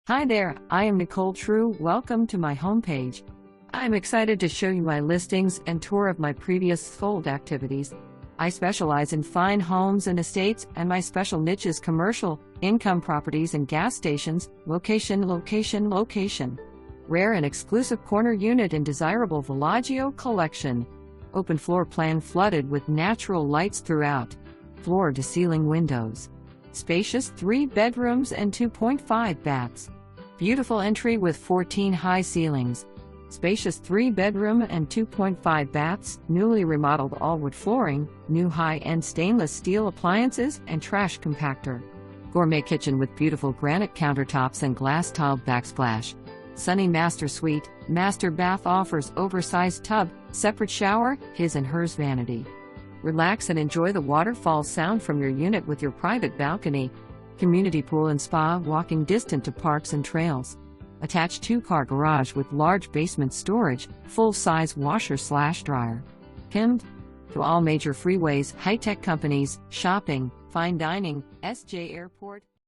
Hi there, I am Nicole Trieu. Welcome to my homepage. I'm excited to show you my listings and tour of my previous sold activities. I specialize in fine homes and estates, and my special niche is commercial, income properties and gas stations, location. Rare and exclusive corner unit in desirable Villagio Collection. Open floor plan flooded with natural lights throughout. Floor-to-ceiling windows. Spacious 3 bedrooms and 2.5 baths. Beautiful entry with 14 high ceilings. Spacious 3 bedroom and 2.5 baths, newly remodeled all wood flooring, new high-end stainless steel appliances and trash compactor. Gourmet kitchen with beautiful granite countertops and glass tiled backsplash. Sunny master suite, master bath offers oversized tub, separate shower, his and hers vanity. Relax and enjoy the waterfall sound from your unit with your private balcony. Community pool and spa walking distant to parks and trails. Attached 2-car garage with large basement storage, full-size washer/dryer. Pinned to all major freeways, high-tech companies, shopping, fine dining, SJ Airport.